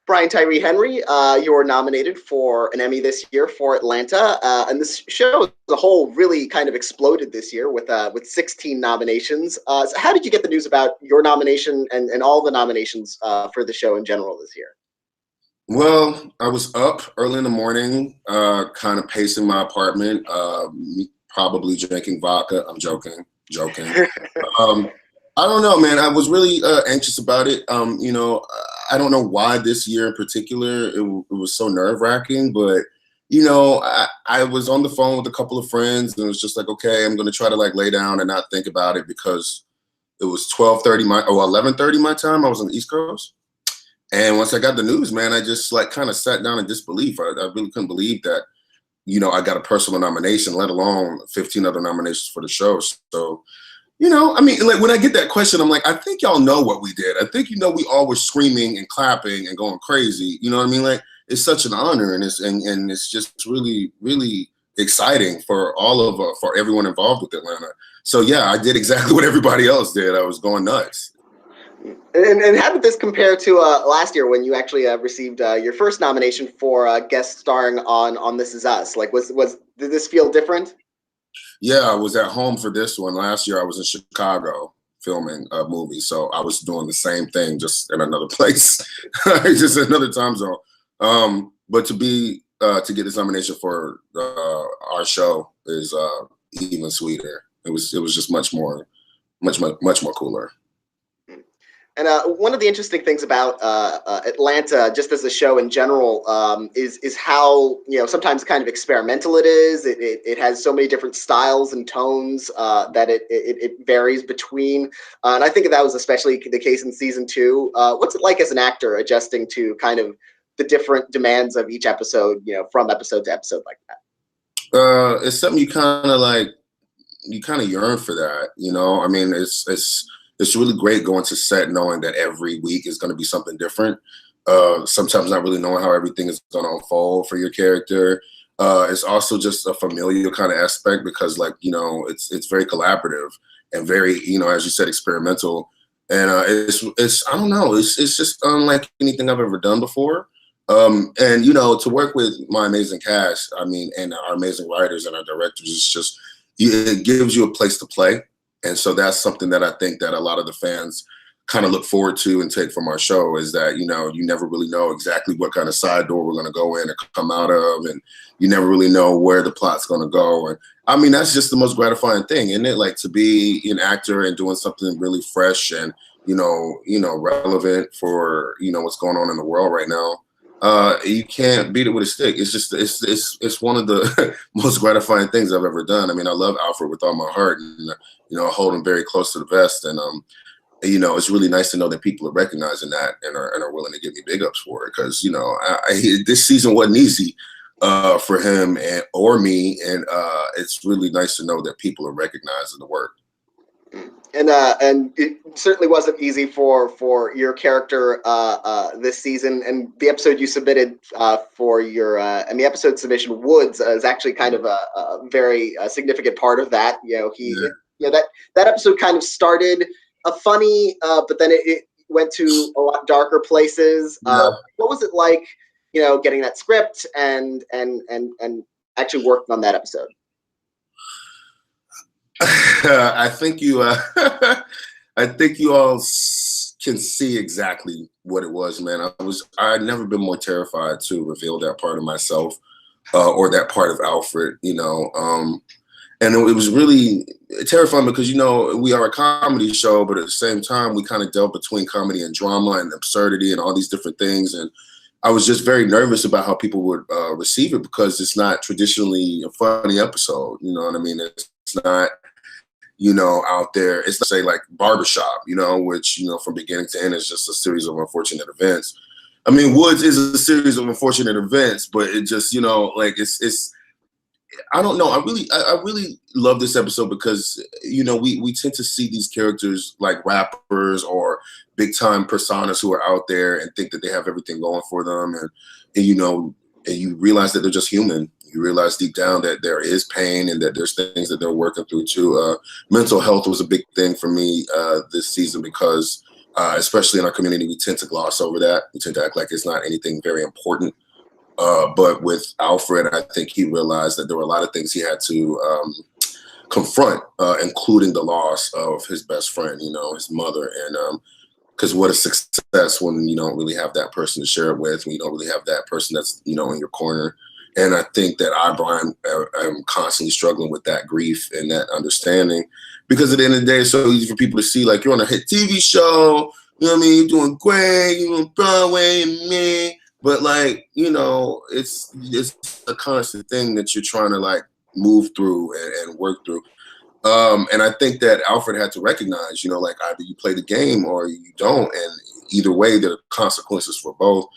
Brian Tyree Henry, you were nominated for an Emmy this year for Atlanta, and this show as a whole really kind of exploded this year with 16 nominations. So how did you get the news about your nomination and all the nominations for the show in general this year? Well, I was up early in the morning, kind of pacing my apartment, probably drinking vodka. I'm joking. Um, I don't know, man. I was really anxious about it. I don't know why this year in particular it was so nerve wracking, but I was on the phone with a couple of friends and it was just like, okay, I'm gonna try to like lay down and not think about it because it was 11:30 my time. I was on the East Coast. And once I got the news, man, I just like kind of sat down in disbelief. I really couldn't believe that, I got a personal nomination, let alone 15 other nominations for the show. So, like when I get that question, I'm like, I think y'all know what we did. I think, we all were screaming and clapping and going crazy. You know what I mean? Like it's such an honor and it's just really, really exciting for for everyone involved with Atlanta. So yeah, I did exactly what everybody else did. I was going nuts. And how did this compare to last year when you actually received your first nomination for guest starring on This Is Us? Like, did this feel different? Yeah, I was at home for this one. Last year I was in Chicago filming a movie, so I was doing the same thing, just in another place, just another time zone. But to get this nomination for our show is even sweeter. It was just much more cooler. And one of the interesting things about Atlanta, just as a show in general, is how sometimes kind of experimental it is. It has so many different styles and tones that it varies between. And I think that was especially the case in season 2. What's it like as an actor adjusting to kind of the different demands of each episode, from episode to episode like that? It's something you kind of yearn for that. I mean, it's really great going to set knowing that every week is going to be something different. Sometimes not really knowing how everything is going to unfold for your character. It's also just a familial kind of aspect because, like, it's very collaborative and very, as you said, experimental. And it's I don't know, it's just unlike anything I've ever done before. And to work with my amazing cast, I mean, and our amazing writers and our directors, it's just it gives you a place to play. And so that's something that I think that a lot of the fans kind of look forward to and take from our show is that, you never really know exactly what kind of side door we're going to go in and come out of. And you never really know where the plot's going to go. And I mean, that's just the most gratifying thing, isn't it? Like to be an actor and doing something really fresh and, relevant for, what's going on in the world right now. You can't beat it with a stick. It's just it's one of the most gratifying things I've ever done. I mean, I love Alfred with all my heart, and I hold him very close to the vest. And it's really nice to know that people are recognizing that and are willing to give me big ups for it. Because this season wasn't easy for him or me, and it's really nice to know that people are recognizing the work. And it certainly wasn't easy for your character this season. And the episode you submitted for your Emmy episode submission, Woods, is actually kind of a very significant part of that. That episode kind of started funny, but then it went to a lot darker places. Yeah. What was it like, getting that script and actually working on that episode? I think you all can see exactly what it was, man. I'd never been more terrified to reveal that part of myself or that part of Alfred, and it was really terrifying because, we are a comedy show, but at the same time, we kind of dealt between comedy and drama and absurdity and all these different things. And I was just very nervous about how people would receive it because it's not traditionally a funny episode. You know what I mean? It's not, out there. It's not, say, like Barbershop, which, from beginning to end is just a series of unfortunate events. I mean, Woods is a series of unfortunate events, but it just, like it's. I don't know. I really love this episode because, we tend to see these characters like rappers or big time personas who are out there and think that they have everything going for them. And you realize that they're just human. You realize deep down that there is pain and that there's things that they're working through too. Mental health was a big thing for me this season because Especially in our community, we tend to gloss over that. We tend to act like it's not anything very important. But with Alfred, I think he realized that there were a lot of things he had to confront, including the loss of his best friend, his mother. And because what a success when you don't really have that person to share it with, when you don't really have that person that's, in your corner. And I think that Brian, I'm constantly struggling with that grief and that understanding, because at the end of the day, it's so easy for people to see, like, you're on a hit TV show, you know what I mean? You're doing great, you're on Broadway and me. But like, it's a constant thing that you're trying to like move through and work through. And I think that Alfred had to recognize, like either you play the game or you don't. And either way, there are consequences for both.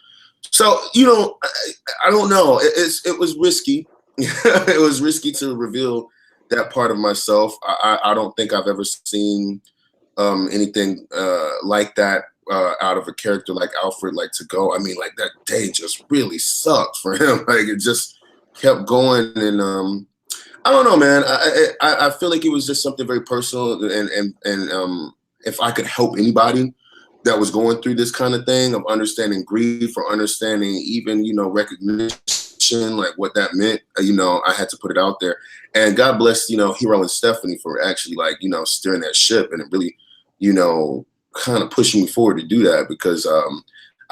So, I don't know. It was risky. It was risky to reveal that part of myself. I don't think I've ever seen anything like that out of a character like Alfred, like to go. I mean, like that day just really sucked for him. Like it just kept going. And I don't know, man. I feel like it was just something very personal. And if I could help anybody that was going through this kind of thing of understanding grief or understanding even, recognition, like what that meant, I had to put it out there. And God bless, Hero and Stephanie for actually like, steering that ship and it really, kind of pushing me forward to do that, because I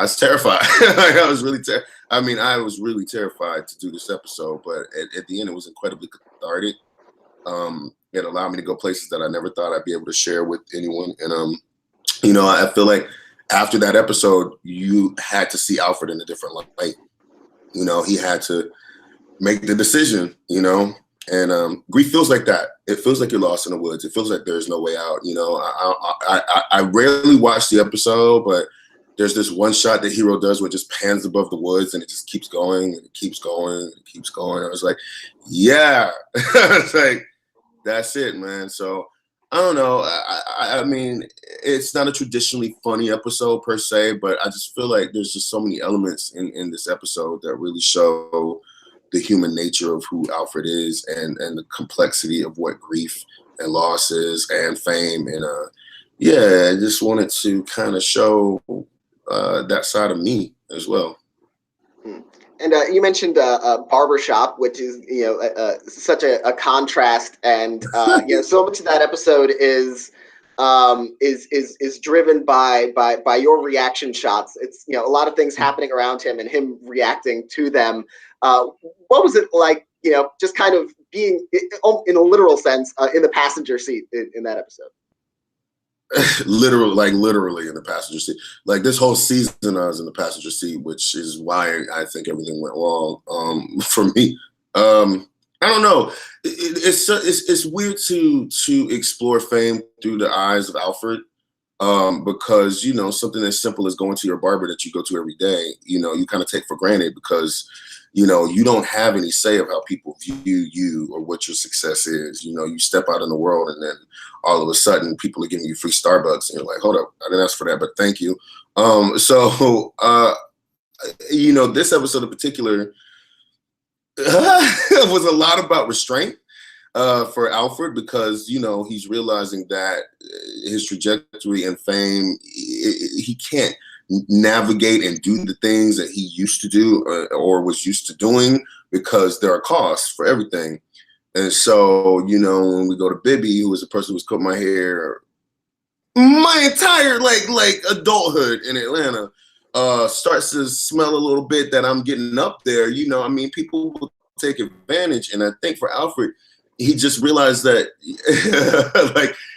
was terrified. I was really terrified to do this episode, but at the end, it was incredibly cathartic. It allowed me to go places that I never thought I'd be able to share with anyone. And, I feel like after that episode, you had to see Alfred in a different light. He had to make the decision, and grief feels like that. It feels like you're lost in the woods. It feels like there's no way out. I rarely watch the episode, but there's this one shot that Hero does where it just pans above the woods and it just keeps going and it keeps going and it keeps going. I was like, yeah, it's like, that's it, man. So I don't know. I mean, it's not a traditionally funny episode per se, but I just feel like there's just so many elements in this episode that really show the human nature of who Alfred is and the complexity of what grief and loss is and fame. And I just wanted to kind of show that side of me as well. And you mentioned Barbershop, which is such a contrast, and so much of that episode is driven by your reaction shots. It's a lot of things happening around him and him reacting to them. What was it like? Just kind of being in a literal sense in the passenger seat in that episode. literally in the passenger seat. Like this whole season I was in the passenger seat, which is why I think everything went wrong for me. I don't know. It's weird to explore fame through the eyes of Alfred, because something as simple as going to your barber that you go to every day, you kind of take for granted because you don't have any say of how people view you or what your success is. You step out in the world and then all of a sudden people are giving you free Starbucks and you're like, hold up, I didn't ask for that, but thank you. This episode in particular was a lot about restraint for Alfred, because, he's realizing that his trajectory and fame, he can't navigate and do the things that he used to do or was used to doing, because there are costs for everything. And so, when we go to Bibby, who was the person who was cutting my hair my entire like adulthood in Atlanta, starts to smell a little bit that I'm getting up there, people will take advantage. And I think for Alfred, he just realized that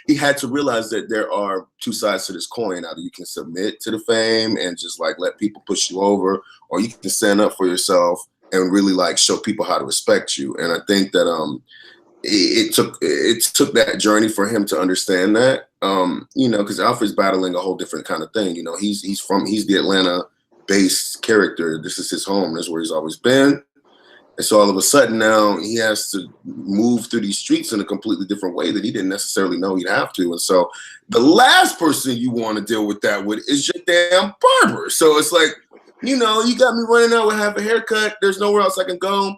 he had to realize that there are two sides to this coin. Either you can submit to the fame and just like let people push you over, or you can stand up for yourself and really like show people how to respect you. And I think that it took that journey for him to understand that, because Alfred's battling a whole different kind of thing. He's the Atlanta based character. This is his home. That's where he's always been. And so all of a sudden now he has to move through these streets in a completely different way that he didn't necessarily know he'd have to. And so the last person you want to deal with that with is your damn barber. So it's like, you got me running out with half a haircut. There's nowhere else I can go.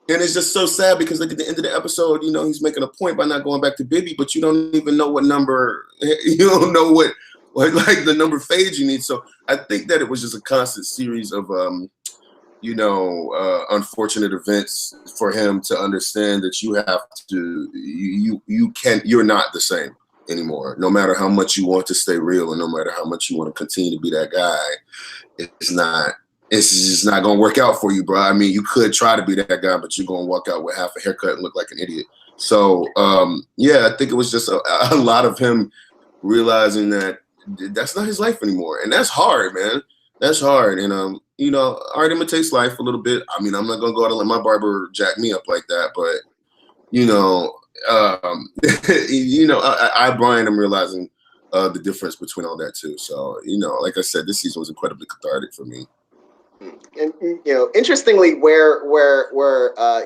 And it's just so sad because like at the end of the episode, he's making a point by not going back to Bibby, but you don't even know what number, you don't know like the number of fades you need. So I think that it was just a constant series of unfortunate events for him to understand that you're not the same anymore. No matter how much you want to stay real, and no matter how much you want to continue to be that guy, it's just not gonna work out for you, bro. I mean, you could try to be that guy, but you're gonna walk out with half a haircut and look like an idiot. So I think it was just a lot of him realizing that that's not his life anymore, and that's hard, man. That's hard, and art imitates life a little bit. I mean, I'm not gonna go out and let my barber jack me up like that, but Brian, I'm realizing the difference between all that too. So like I said, this season was incredibly cathartic for me. And interestingly, where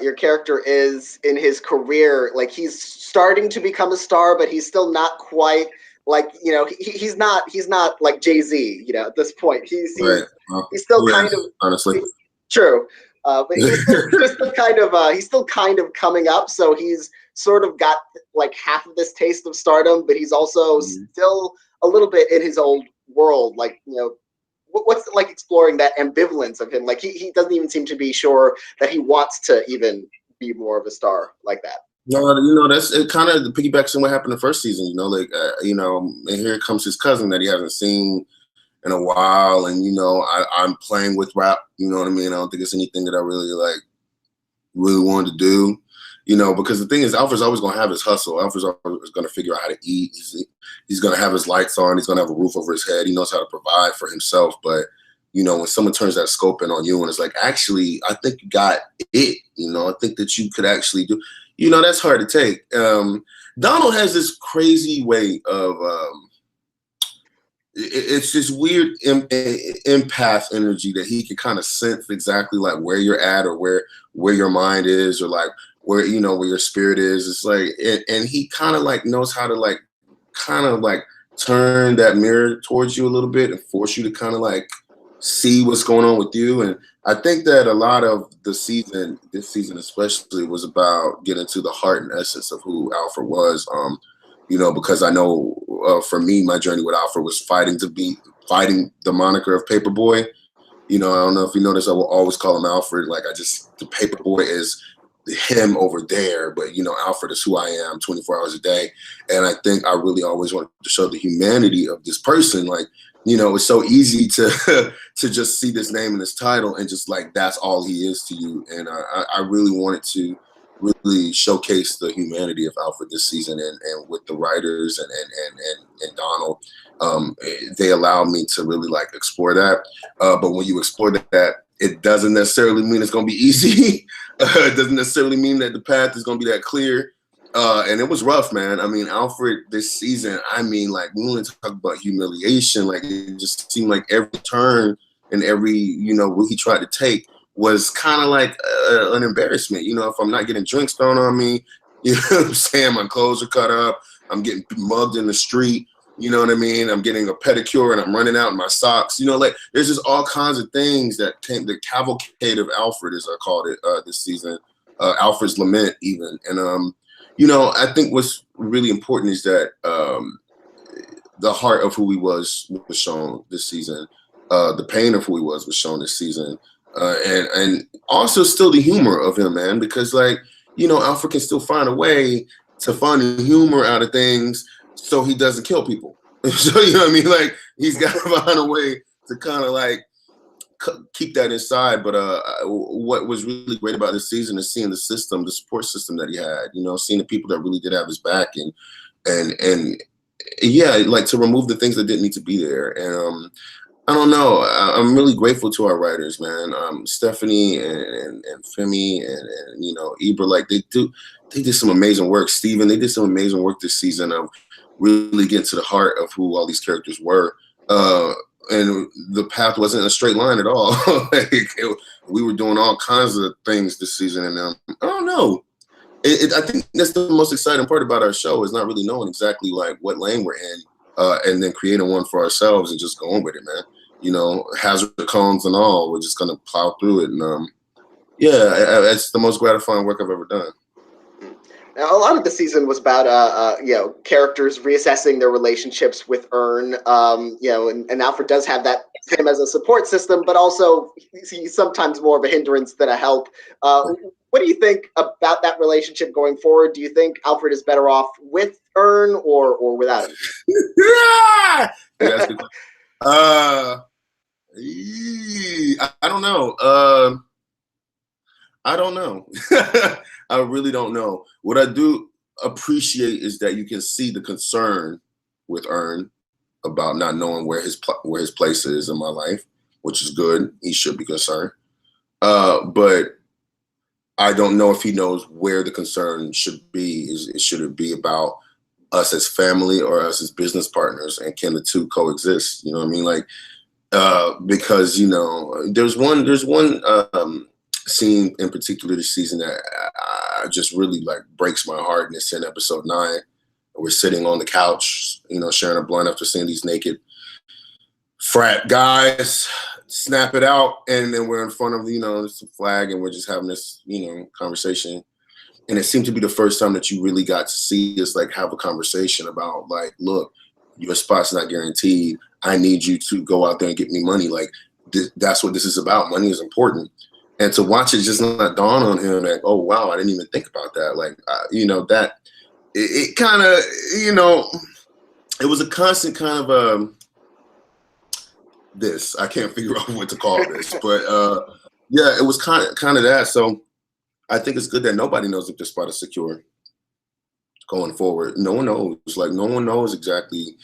your character is in his career, like he's starting to become a star, but he's still not quite like he's not like Jay-Z. At this point, he's still kind of honestly true, but he's still kind of coming up. So he's sort of got like half of this taste of stardom, but he's also still a little bit in his old world, like what's it like exploring that ambivalence of him? Like he doesn't even seem to be sure that he wants to even be more of a star like that. No, that's it. Kind of piggybacks on what happened the first season. And here comes his cousin that he hasn't seen in a while, and I'm playing with rap. You know what I mean? I don't think it's anything that I really wanted to do. Because the thing is, Alfred's always going to have his hustle. Alfred's always going to figure out how to eat. He's going to have his lights on. He's going to have a roof over his head. He knows how to provide for himself. But, when someone turns that scope in on you and it's like, actually, I think you got it. I think that you could actually do, that's hard to take. Donald has this crazy way of, it's this weird empath energy that he can kind of sense exactly like where you're at or where your mind is or like, where where your spirit is. It's like and he kind of like knows how to like kind of like turn that mirror towards you a little bit and force you to kind of like see what's going on with you. And I think that a lot of this season especially, was about getting to the heart and essence of who Alfred was. Because I know for me, my journey with Alfred was fighting the moniker of Paperboy. I don't know if you notice, I will always call him Alfred. Like the Paperboy is him over there, but Alfred is who I am 24 hours a day. And I think I really always wanted to show the humanity of this person. Like, it's so easy to to just see this name and this title and just like that's all he is to you. And I really wanted to really showcase the humanity of Alfred this season, and with the writers and Donald, they allowed me to really like explore that. But when you explore that, it doesn't necessarily mean it's going to be easy. It doesn't necessarily mean that the path is going to be that clear. And it was rough, man. I mean, Alfred this season, like we only talk about humiliation. Like it just seemed like every turn and every, route he tried to take was kind of like an embarrassment. If I'm not getting drinks thrown on me, what I'm saying? My clothes are cut up. I'm getting mugged in the street. You know what I mean? I'm getting a pedicure and I'm running out in my socks. Like there's just all kinds of things that came. The cavalcade of Alfred, as I called it this season, Alfred's Lament even. And, I think what's really important is that the heart of who he was shown this season. The pain of who he was shown this season. And also still the humor of him, man, because like, Alfred can still find a way to find the humor out of things so he doesn't kill people. So, you know what I mean? Like he's got to find a way to kind of like keep that inside. But what was really great about this season is seeing the support system that he had, seeing the people that really did have his back and yeah, like to remove the things that didn't need to be there. And I don't know. I'm really grateful to our writers, man. Stephanie and Femi and Ibra, like they did some amazing work. Steven, they did some amazing work this season of really getting to the heart of who all these characters were. And the path wasn't a straight line at all. We were doing all kinds of things this season, and I don't know. I think that's the most exciting part about our show is not really knowing exactly like what lane we're in, and then creating one for ourselves and just going with it, man. Hazard cones and all, we're just gonna plow through it, and yeah, it's the most gratifying work I've ever done. Now, a lot of the season was about characters reassessing their relationships with Earn. And Alfred does have that him as a support system, but also he's sometimes more of a hindrance than a help. What do you think about that relationship going forward? Do you think Alfred is better off with Earn or without him? That's good. I don't know. I don't know. I really don't know. What I do appreciate is that you can see the concern with Earn about not knowing where his place is in my life, which is good. He should be concerned. But I don't know if he knows where the concern should be. Should it be about us as family or us as business partners, and can the two coexist? You know what I mean? Like, because there's one scene in particular this season that just really like breaks my heart, and it's in episode 9. We're sitting on the couch, sharing a blunt after seeing these naked frat guys snap it out, and then we're in front of this flag, and we're just having this conversation. And it seemed to be the first time that you really got to see us like have a conversation about like, look, your spot's not guaranteed. I need you to go out there and get me money. Like that's what this is about. Money is important. And to watch it just not dawn on him like, oh wow, I didn't even think about that. Like that it kind of it was a constant kind of this. I can't figure out what to call this, but yeah, it was kind of that. So I think it's good that nobody knows if their spot is secure going forward. No one knows. Like no one knows exactly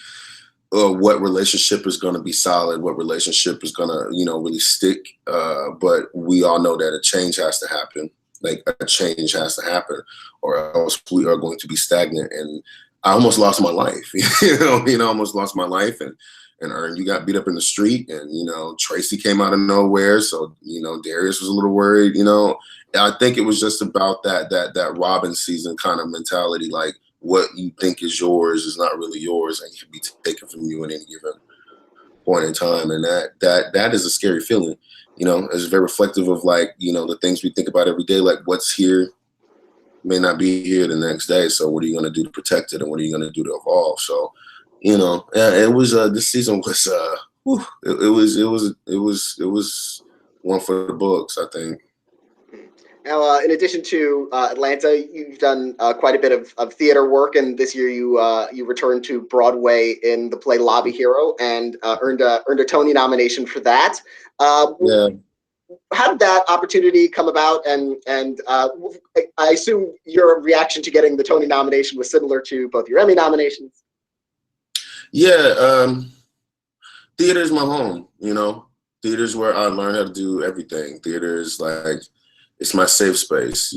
what relationship is going to be solid, what relationship is going to really stick. But we all know that a change has to happen. Like a change has to happen, or else we are going to be stagnant. And I almost lost my life. Almost lost my life. And Ern, you got beat up in the street, and Tracy came out of nowhere. So Darius was a little worried. I think it was just about that Robin season kind of mentality, like what you think is yours is not really yours, and can be taken from you at any given point in time. And that is a scary feeling. It's very reflective of like the things we think about every day, like what's here may not be here the next day. So what are you going to do to protect it, and what are you going to do to evolve? So it was this season was it was one for the books, I think. Now, in addition to Atlanta, you've done quite a bit of theater work, and this year you returned to Broadway in the play Lobby Hero, and earned a Tony nomination for that. Yeah. How did that opportunity come about? And I assume your reaction to getting the Tony nomination was similar to both your Emmy nominations. Yeah, theater is my home. Theater is where I learned how to do everything. Theater is like, it's my safe space,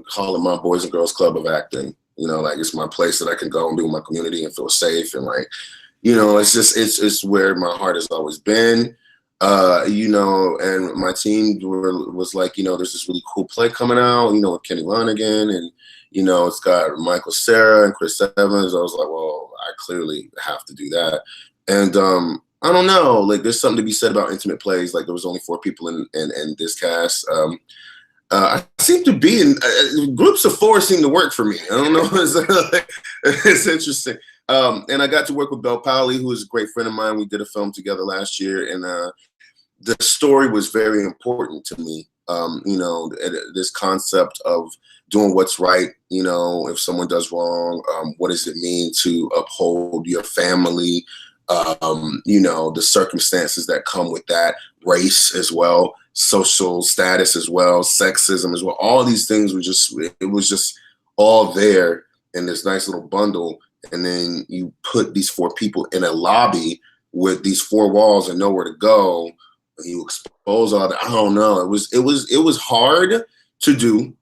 call it my Boys and Girls Club of acting, like it's my place that I can go and be with my community and feel safe. And like, it's where my heart has always been, and my team was like, there's this really cool play coming out, with Kenny Lonergan, and, it's got Michael Cera and Chris Evans. I was like, well, I clearly have to do that. And I don't know, like there's something to be said about intimate plays. Like there was only 4 people in this cast. I seem to be in groups of 4 seem to work for me. I don't know. It's interesting. And I got to work with Bel Powley, who is a great friend of mine. We did a film together last year, and the story was very important to me. This concept of doing what's right, if someone does wrong, what does it mean to uphold your family? The circumstances that come with that, race as well, social status as well, sexism as well. All these things it was just all there in this nice little bundle. And then you put these 4 people in a lobby with these 4 walls and nowhere to go. And you expose all that. I don't know. It was hard to do.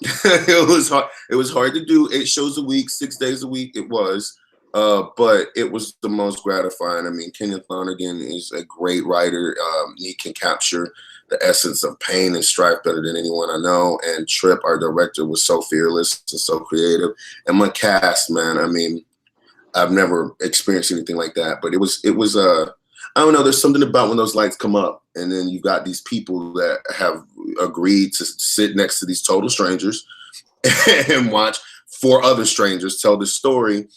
It was hard to do 8 shows a week, 6 days a week. It was. But it was the most gratifying. I mean, Kenneth Lonergan is a great writer. He can capture the essence of pain and strife better than anyone I know. And Tripp, our director, was so fearless and so creative. And my cast, man, I mean, I've never experienced anything like that. But it was I don't know, there's something about when those lights come up and then you've got these people that have agreed to sit next to these total strangers and watch for other strangers, tell the story,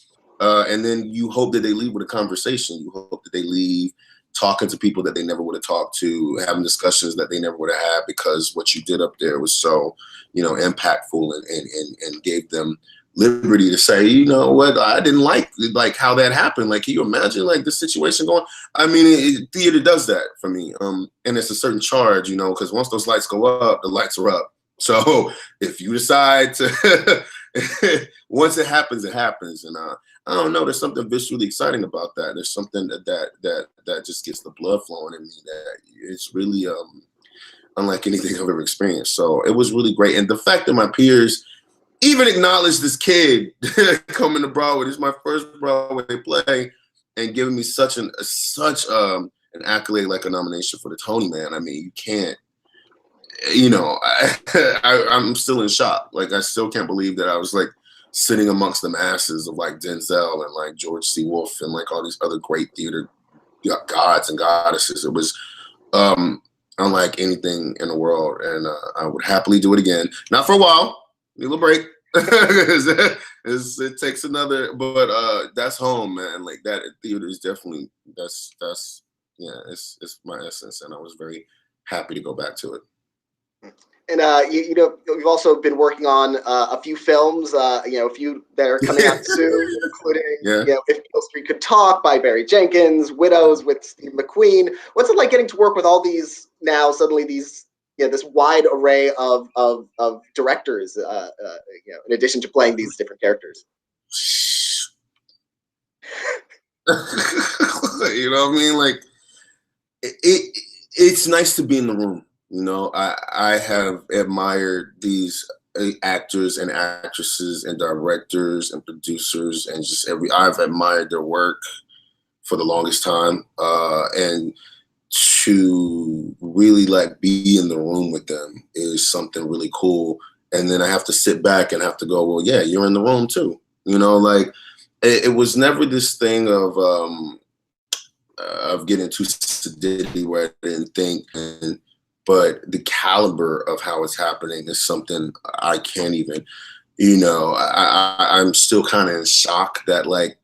and then you hope that they leave with a conversation. You hope that they leave talking to people that they never would have talked to, having discussions that they never would have had, because what you did up there was so, impactful and gave them liberty to say, you know what, I didn't like how that happened. Like, can you imagine like the situation going? I mean, theater does that for me. And it's a certain charge, because once those lights go up, the lights are up. So if you decide to, once it happens, it happens. And I don't know, there's something viscerally exciting about that. There's something that just gets the blood flowing in me, that it's really unlike anything I've ever experienced. So it was really great. And the fact that my peers even acknowledged this kid coming to Broadway, this is my first Broadway play, and giving me such an accolade, like a nomination for the Tony, man. I mean, you can't, I'm still in shock. Like, I still can't believe that I was like sitting amongst the masses of like Denzel and like George C. Wolfe and like all these other great theater gods and goddesses. It was unlike anything in the world, and I would happily do it again. Not for a while. Need a little break. It takes another, but that's home, man. Like, that theater is definitely that's it's my essence, and I was very happy to go back to it. And you've also been working on a few films, a few that are coming out soon, including If Beale Street Could Talk by Barry Jenkins, Widows with Steve McQueen. What's it like getting to work with all these now? Suddenly, these this wide array of directors, in addition to playing these different characters. You know what I mean? Like, it's nice to be in the room. I have admired these actors and actresses and directors and producers and just I've admired their work for the longest time. And to really like be in the room with them is something really cool. And then I have to sit back and have to go, well, yeah, you're in the room too. Like it was never this thing of getting too sedity where I didn't think. But the caliber of how it's happening is something I can't even, I'm still kind of in shock that I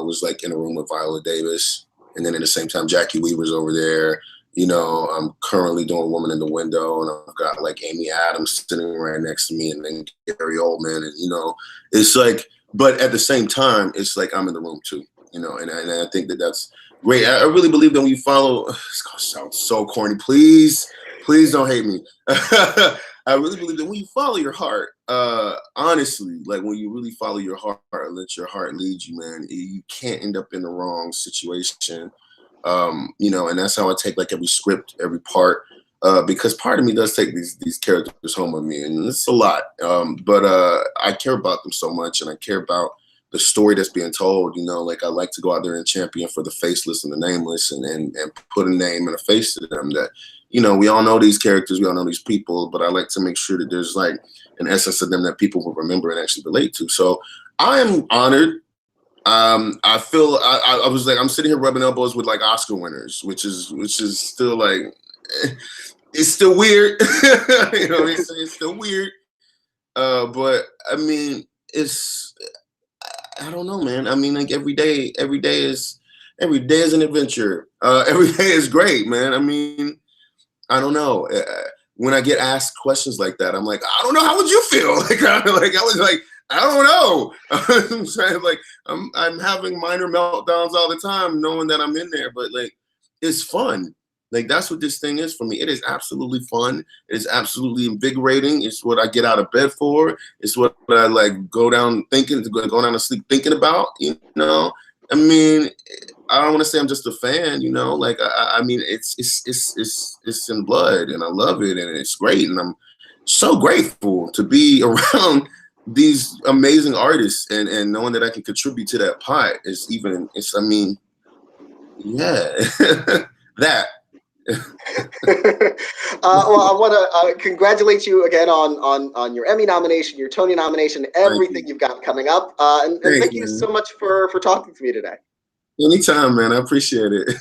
was like in a room with Viola Davis, and then at the same time, Jackie Weaver's over there. I'm currently doing Woman in the Window, and I've got like Amy Adams sitting right next to me, and then Gary Oldman, and it's like, but at the same time, it's like I'm in the room too, and I think that's great. I really believe that when you follow, it's gonna sound so corny. Please don't hate me. I really believe that when you follow your heart, honestly, like when you really follow your heart and let your heart lead you, man, you can't end up in the wrong situation. And that's how I take like every script, every part, because part of me does take these characters home with me, and it's a lot. But I care about them so much, and I care about the story that's being told. Like I like to go out there and champion for the faceless and the nameless, and put a name and a face to them that, we all know these characters, we all know these people, but I like to make sure that there's like an essence of them that people will remember and actually relate to. So I am honored. I feel I was like, I'm sitting here rubbing elbows with like Oscar winners, which is still like, it's still weird. It's still weird. But I mean, I don't know, man. I mean, like every day is an adventure. Every day is great, man. I mean, I don't know. When I get asked questions like that, I'm like, I don't know. How would you feel? I was like, I don't know. I'm saying, like, I'm having minor meltdowns all the time, knowing that I'm in there. But like, it's fun. Like, that's what this thing is for me. It is absolutely fun. It is absolutely invigorating. It's what I get out of bed for. It's what I like go down to sleep thinking about. I mean, I don't want to say I'm just a fan. Like I mean, it's in blood, and I love it, and it's great, and I'm so grateful to be around these amazing artists, and knowing that I can contribute to that pot I mean, yeah, that. Well, I want to congratulate you again on your Emmy nomination, your Tony nomination, everything you've got coming up. And thank you so much for talking to me today. Anytime, man. I appreciate it.